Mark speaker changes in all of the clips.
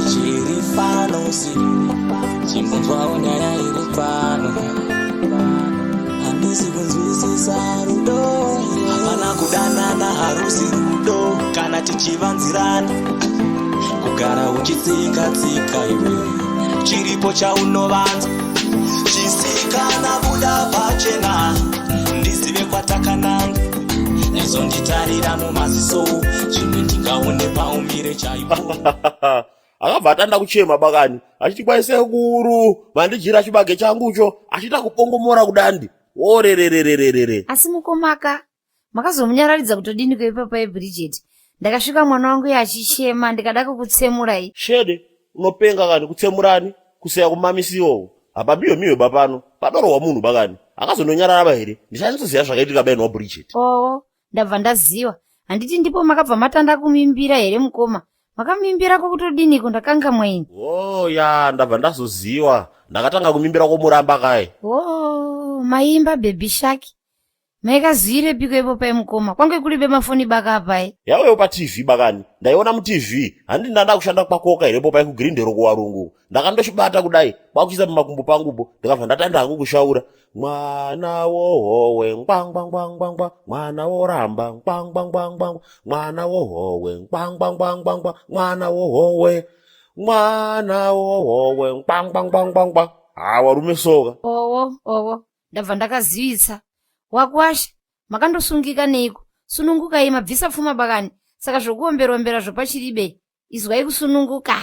Speaker 1: Chirifano si chimbonzwawo nyaya iri pano, handisi kunzwisisa rudo, hapana kudanana harusi rudo, kana tichivanzirana kugara uchitsika-tsika iwe chiripo chaunovanza chisikana buda pachena ndizive kwatakananga nezonditarira mumaziso zvimwe ndingaone paumire chaipo.
Speaker 2: Akabva atanda kuchema bakani achiti kwaisekuru vandijira chibage changucho achita kupongomora kudandi orererererere.
Speaker 3: Asi mukomaka makazomunyararidza kutodini kweipapo Bridget. Ndakasvika mwana wangu achichema ndikada kukutsemurai.
Speaker 2: Shede unopenga kani kutsemurani kuseya kumamisiwo apa miyo bapano padoro wa munhu bakani akazondonyarara here ndichanitsoziva zvakaitika baini waBridget.
Speaker 3: Ndabva ndaziva. Handiti ndipo makabva matanda kumimbira here mukoma? Makamimbira kokutodiniko ndakanga mwaini.
Speaker 2: Ya ndabva ndazoziva ndakatanga kumimbira komuramba kai.
Speaker 3: Maimba baby shark. Maikazire piko ipo pai mukoma kwange kulibe mafoni baka pai.
Speaker 2: Yawewo pa TV bakani ndaiona mu TV handi ndanda kushanda kwakoka irepo pai ku Grindero kuwarungu ndakandochibata kudai kwakuisa mumakumbo pangupo ndikabva ndatanda hangu kushaura mwana wohowe ngwangwangwangwangwa mwana woramba ngwangwangwangwangwa mwana wohowe ngwangwangwangwangwa mwana wohowe ngwangwangwangwangwa warume soka.
Speaker 3: Ndabva ndakazivisa. Wakwasha makandosungika neiko sununguka mabvisa pfuma bakani saka zvokuomberombera zvopachiribe izwai kusununguka.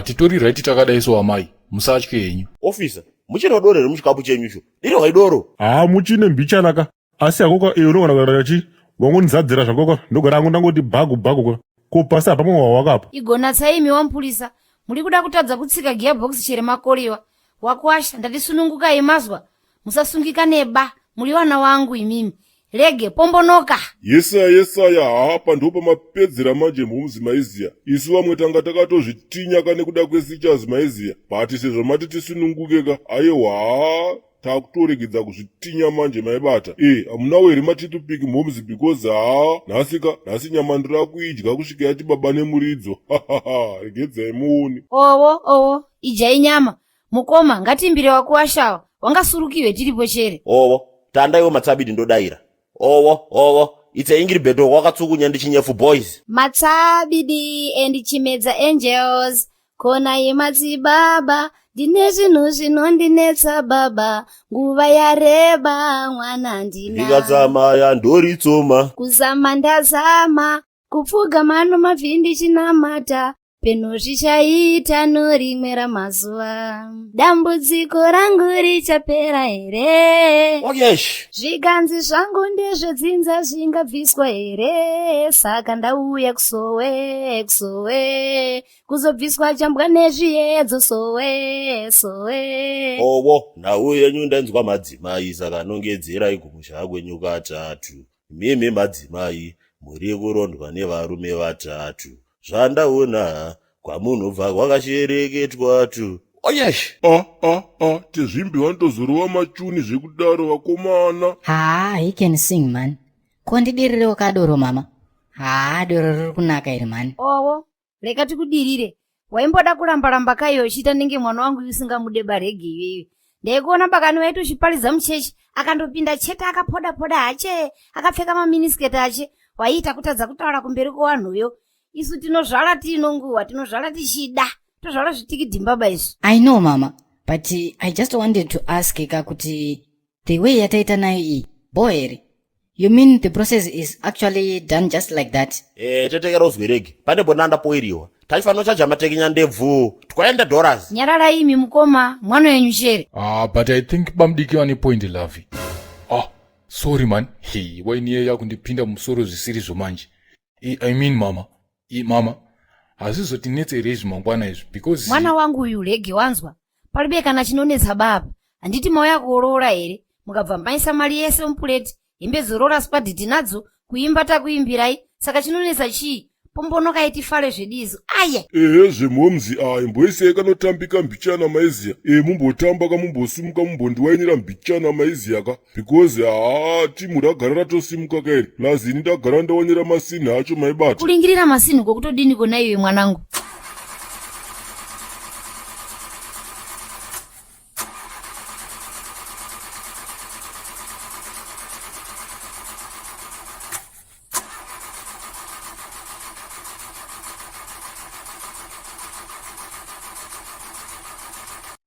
Speaker 4: Titori right takadaiso amai musatye henyu.
Speaker 2: Officer muchine doro riri muchikapu chenyucho diri waidoro
Speaker 5: muchine mbichanaka asi akoka unogona chi wangonzadzira zvakoka ndogara angu ndangoti bhagu kopasi apa pamwe wawakapo
Speaker 3: igonatsai imi wampulisa muri kuda kutadza kutsika gearbox chere makoliwa. Wakwasha ndatisunungukai mazwa musasungika neba muri wana wangu imimi lege pombonoka.
Speaker 6: Yesaya apa ndipo mapedzera manje mumzi maiziya isu vamwe tanga takatozvitinya kane kuda kwesichazi maiziya bati sezvo mati tisunungukeka aiwa takutoregedza kuzvitinya manje maibata hamuna weri matitupiki mumzi because nhasi nyama ndirakuidya kusvika yati baba nemuridzo. Regedzai muone.
Speaker 3: Ijai nyama mukoma ngatimbire Wakuwashawa wangasurukiwe tiripo chere.
Speaker 2: Tandaiwo Matsabidi ndodaira. It's Ingrid wakatsukunya ndichinyefu boys.
Speaker 3: Matsabidi and Chimedza Angels. Kona yemadzibaba. Ndine zvinhu zvinondinetsa baba. Nguva yareba mwana ndina.
Speaker 2: Ndikadzama yandoritsoma.
Speaker 3: Kuzama ndazama. Kupfugama nomavhindi chinamata. Peno zvichaita norimwe ramazuva. Dambudziko rangu richapera here. Zviganzi zvangu ndezvedzinza zvingabviswa here. Saka ndauya kusowe kuzobviswa chambwa nezviedzo sowe.
Speaker 2: Nhau yenyu ndanzwa madzimai saka nongedzerai kumusha kwenyu katatu. Mimi madzimai muri kurondwa nevarume vatatu. Zvandaona kwamunobva kwakashereketwatu.
Speaker 6: Tezvimbiwa ndozorova machuni zvekudaro vakomana.
Speaker 7: He can sing man. Kondidirire kadoro mama. Doro riri kunaka iri man.
Speaker 3: Reka tikudirire. Waimboda kuramba kaiyo chita nenge mwana wangu usingamude barege iwewe. Ndaikuona bakani waitochipaliza muchechi akandopinda chete akapoda ache akapfeka maminisketi ache waita kutadza kutaura kumberi kwanhuyo. Isu tinozvala tinonguwa tinozvala tichida tozvala zvitikidimbaba isu.
Speaker 7: I know mama but I just wanted to ask kuti the way yataita nayo iyi boere you mean the process is actually done just like that?
Speaker 2: Tetekera uzwerege pane bonanda poiriwa tachifanira chaja matekinya ndebvu twaenda dollars.
Speaker 3: Nyarara imi mukoma mwana wenyu chere.
Speaker 4: But I think bamdiki vane point lavi. Sorry man. Wainiye yakundipinda musoro zvisiri zvomanje. I mean mama hazvizotinetse here zvimangwana izvi because
Speaker 3: mwana wangu uyu lege wanzwa palibe kana chinonetsa baba handiti mauya kuoroora here mukabva maisa mari yese mupuleti hembe zorora spadhiti nadzo kuimba takuimbirai saka chinonetsa chii pombonokai tifare zvedizo aya
Speaker 6: zvemomzi mboisei kanotambika mbichana maiziya mumbotamba kamumbosumuka mumbondiwainira mbichana maiziya ka because timu ragara ratosimuka kairi lazini ndagara ndawanira masini acho maibata
Speaker 3: kulingirira masini kokutodini kona iwe mwanangu.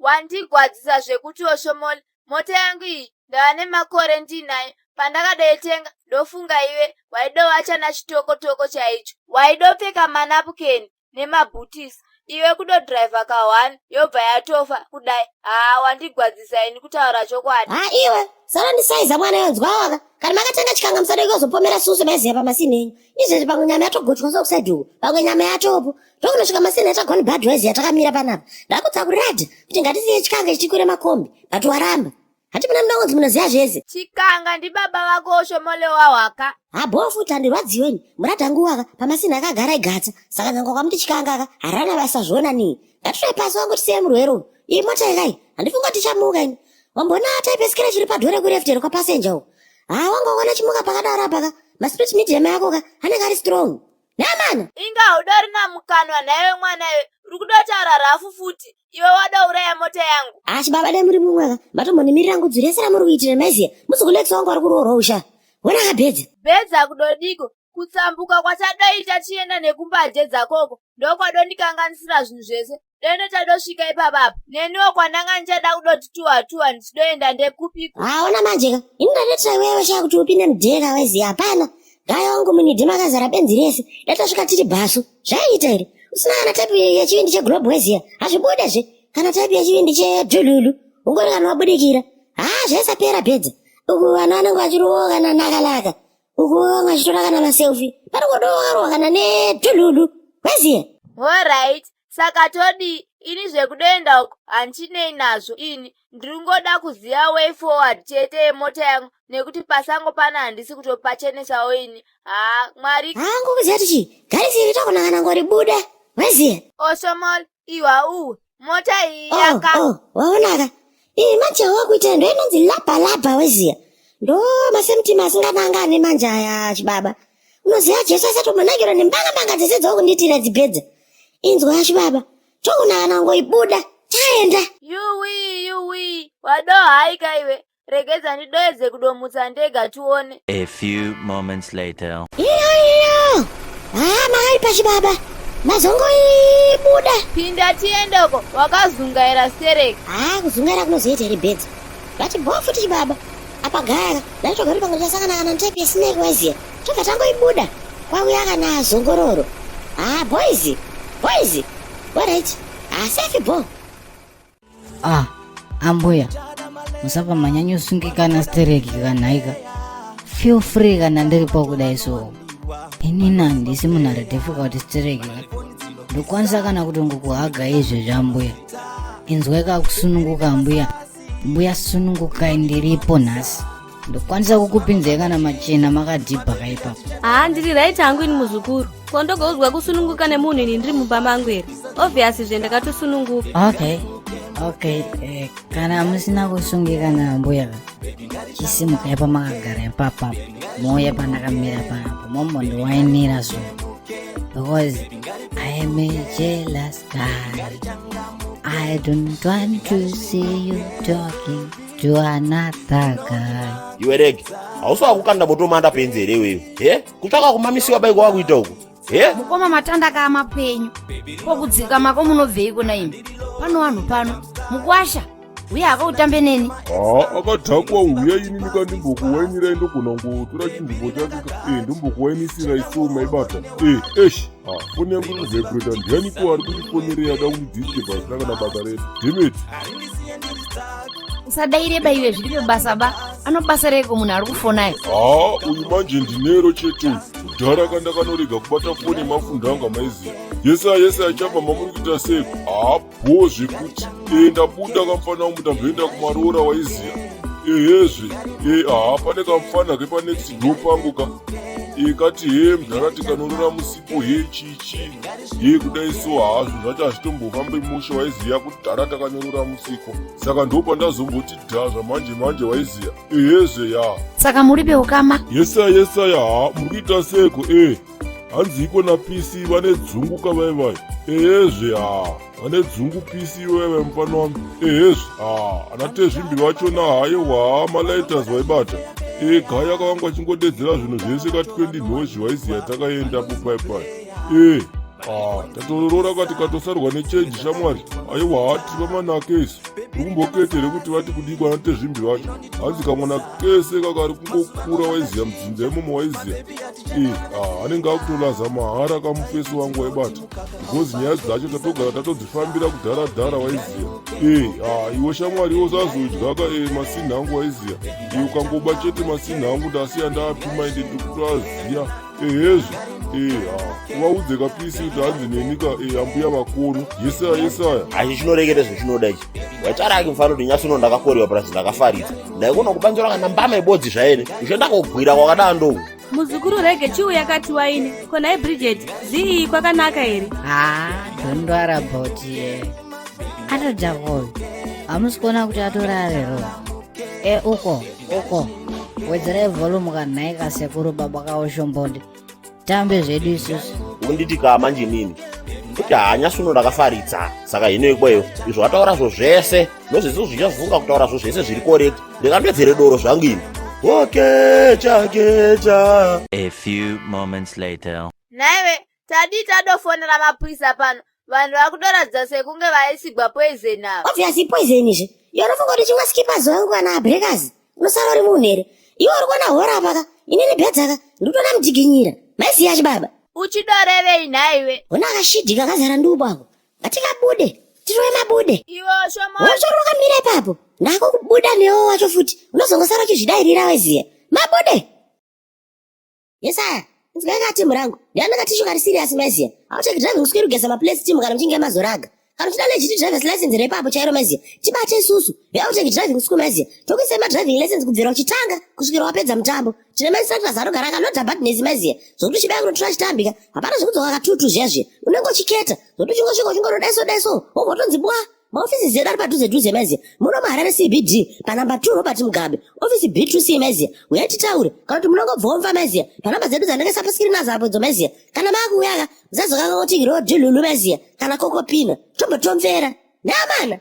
Speaker 8: wandigwadzisa zvekuti Oshomole, mota yangu iyi ndava nemakore ndinayo. Pandakadeitenga ndofunga iwe waidovacha nachitokotoko chaicho, waidopfeka manapukeni nemabhutisi, iwe kudodhiraivha ka1 yobva yatofa kudai. Wandigwadzisa ini kutaura chokwadi.
Speaker 9: Iwe sara ndisaiza mwana yonzwa waka kana makatenga chikanga musade kozopomera susu maiziya pamasini enyu izvezvi pamwe nyama yatogochwa sokusaidi uku pamwe nyama yatopo tokunosvika masini yatagoni Budweiser yatakamira panapa ndakutsakuradha kuti ngatisiye chikanga chichikwira makombi but waramba hati muna munongonzi munoziya zvese.
Speaker 8: Chikanga ndi baba vako Oshomole wawaka.
Speaker 9: Bho futi handirwadziweni muradhangu waka pamasini akagara igatsa saka nyangwa kwamuti chikanga aka harana vasazviona nii ngatirai pasi wangotisiye murwero iyi mota ikai handifunga tichamuka ini wambona taipesikira chiri padhore kurefteri kwapasenja uko. Wangoona chimuka pakadaro apaka maspirit medium yako ka anenge ari strong namana
Speaker 8: inga udori na mukanwa naye mwana iwe uri kudotaura rafu futi iwe wadauraya mota yangu.
Speaker 9: Chibaba dai muri mumwe ka matombonimirira ngudzi rese ramuri kuitira maiziya musikulekisa wangu ari kuroora usha wona kabhedza
Speaker 8: bedza kudodiko kutsambuka kwatadoita chienda nekumbaje dzakoko ndokwadondikanganisira zvinhu zvese dende tadosvika ipapapa neniwo kwandanga ndichada kudoti tuwa ndichidoenda ndekupiko.
Speaker 9: Ona manje ka ini ndadetira wewe chakuti upinde mudheka waiziya hapana gaya wangu munidhi makazara benzi rese datasvika tiri bhasu zvaiita here usina kana taipi yechivindi cheglobal waiziya hazvibudezve kana taipi yechivindi chedhululu ungori kana wabudikira zvaisapera bhedza uku vanhu vanenge vachirowa kana nakalaka uku vamwe vachitora kana maselfi pari kudowarwa kana nedhululu waiziya.
Speaker 8: Alright, saka todi ini zvekudoenda uko handichinei nazvo. Ini ndiringoda kuziva way forward chete yemota yangu nekuti pasango pana handisi kutopachenesawo ini. Mwari
Speaker 9: ngokuziva tichi garisiri takunangana ngori buda waiziya.
Speaker 8: Oshomole iwa mota iyi yaka
Speaker 9: waonaka iyi manje wakuita ndo inonzi labha waiziya ndo masemti masinganangane manje aya chibaba unoziva jesu asatombonakirwa nembanga dzese dzokunditira dzibhedza inzwa chibaba tokunangana ngoibuda taenda.
Speaker 8: Yuwi wadohaika iwe regedza ndidoedze kudomutsa ndega tuone.
Speaker 1: A few moments later.
Speaker 9: Iyo makaipa chibaba mazongoibuda
Speaker 8: pinda tiendeko wakazungaira stereki.
Speaker 9: Kuzungaira kunozoita here bhedza bati bho futi chibaba apa gaya ndaitogari pamwe ndasangana kana type yesineki waiziya tobva tangoibuda kwauya kana zongororo. Boys alright safi bho.
Speaker 7: Ambuya musapa manyanyo sungikana stereki kanaika feel free kana ndiripo kudai so inina ndisi munhare difficult stereki ndokwanisa kana kutongo kuhaga izvo zvambuya inzweka kusununguka mbuya sunungukai ndiripo nhasi ndokwanisa kukupinzai kana machena makadhibha kaipapo.
Speaker 10: Ndiri right hangu ini muzukuru kondogouzwa kusununguka nemunhu ini ndiri mumba mangu here obviously zvendakatosununguka. Okay, kana musina kusungikana mbuya chisimukai pamakagara ipapapo mouya pandakamira panapo mombondiwainira so because I am a jealous guy. I don't want to see you talking to another guy.
Speaker 2: Iwe regi hausi wakukanda botomanda penzere iwewe kutsvaka kumamisiwa baiko wakuita uku
Speaker 3: mukoma matanda kama penyu pokudzika mako munobvei kuna imi pano vanhu pano mukwasha uye akautambe neni.
Speaker 6: Akadhakwa uya ini nikandimbokuwainira indogona ngotora chinzvimbo chake ndombokuwainisira isoma ibata foni yangu inovibrata ndianiko ari kundifonere yada kundidiske pasina kana basa redu demeti.
Speaker 3: Usadaireba iwe zviri pebasa ba anobasa reko munhu ari kufonayo.
Speaker 6: Uyu manje ndinero chete kudhara kandakanorega kubata foni mafundo anga maiziya yese achamba mamuri kuita seko bho zvekuti ndabuda kamufana wangu ndamboenda kumaroora waiziya ehezve pane kamufana kepanext door pangu ka kati mudharati kanorora musipo chichi kudai so hazvo zvacho hazvitombofambe musha waiziya kuti dharata kanyorora musiko saka ndopandazomboti dhaza manje waiziya ehezve
Speaker 3: saka muri peukama
Speaker 6: yesa muri kuita seko hanzi iko napisi vane dzungu kavaivai ehezve vane dzungu pisi vaivai mufana wami ehezve anatezvimbi vachona haiwa malaitas vaibata gaya kavanga achingodedzera zvinhu zvese ka20 nhozhi waiziya takaendapo paipai tatorora kati katosarwa nechenji shamwari aiwa tiri pamanake isu rikumboketere kuti vati kudikwa nate zvimbi vacho hanzi kamwana kese kakari kungokura waiziya mudzinza imomo waiziya anenge akutolaza mahara kamufesi wangu waibata because nyaya dzacho tatogara tatodzifambira kudharadhara waiziya iwe shamwari iwo sazodya ka masini angu waiziya ukangoba chete masini angu ndasiya ndaapima ende ndikutoaziya hezvo uvaudze kapisi kuti hanzi nenyika ambuya vakono yesaya
Speaker 2: achi chinorekere zvechinoda ichi waitaraki mufano kuti nyasi uno ndakakoriwa purasi ndakafaridza ndaikona kubanzira kana mbama ibodzi zvaene uchendakogwira kwakada ndou
Speaker 10: muzukuru rege chiuya kati waine konai Bridget zii kwakanaka here
Speaker 7: don't worry about atojakoyo hamusi kuona kuti atorarero uko wedzera volume kanhaika sekuru baba kaoshombonde tambe zvedu isusu
Speaker 2: unditi kamanje nini kuti hanyasi uno ndakafaridza saka hino ikweyo izvo wataurazvo zvese nozvese zvichazvunga kutaurazvo zvese zviri correct ndikandwedzere doro zvangu ini kecha.
Speaker 1: A few moments later.
Speaker 8: Naive tadi tadofonera mapurisa pano vanhu vakutoradza sekunge vaisigwa poison avo.
Speaker 9: Obviously poison izvi yorofunga kuti chimwe skipazi wangu kana breakers unosara uri munhu here iwe uri kuona hora paka inini bhedzaka ndikutona mudziginyira maisi yachi baba
Speaker 8: uchidorevei nhaiwe
Speaker 9: una akashidhika kazara ndubu ako ngatikabude tirove mabude
Speaker 8: iwe shoma
Speaker 9: wachoroka mire papo ndako kubuda newo wacho futi unozongosara uchizvidairira weziya mabude yesaya nzikakati murangu ndianakati kari serious meziya auteki driving school kugesa maplace team kana mchinge mazoraga kana uchida legit driver's license repapo chairo meziya tibate isusu yauteki driving school meziya tokuise madriving license kubvira uchitanga kusvikira wapedza mutambo tine mainstructors anogara akanota badness meziya zokuti uchibaya kunotora chitambika hapana zvekudzoka katutu zvezve unenge uchiketa zokuti uchingosvika uchingorodaiso wogotonzi bwa maofisi zedu ari padhuze meziya muno maharare CBD panamba 2 Robert Mugabe ofisi B2C meziya uyatitaure kana kuti munongobva womva meziya panamba zedu dzanenge sapaskirina zapo dzo meziya kana makuuyaka zazokanga kuti road lulu meziya kana kokopina tombotomvera neamana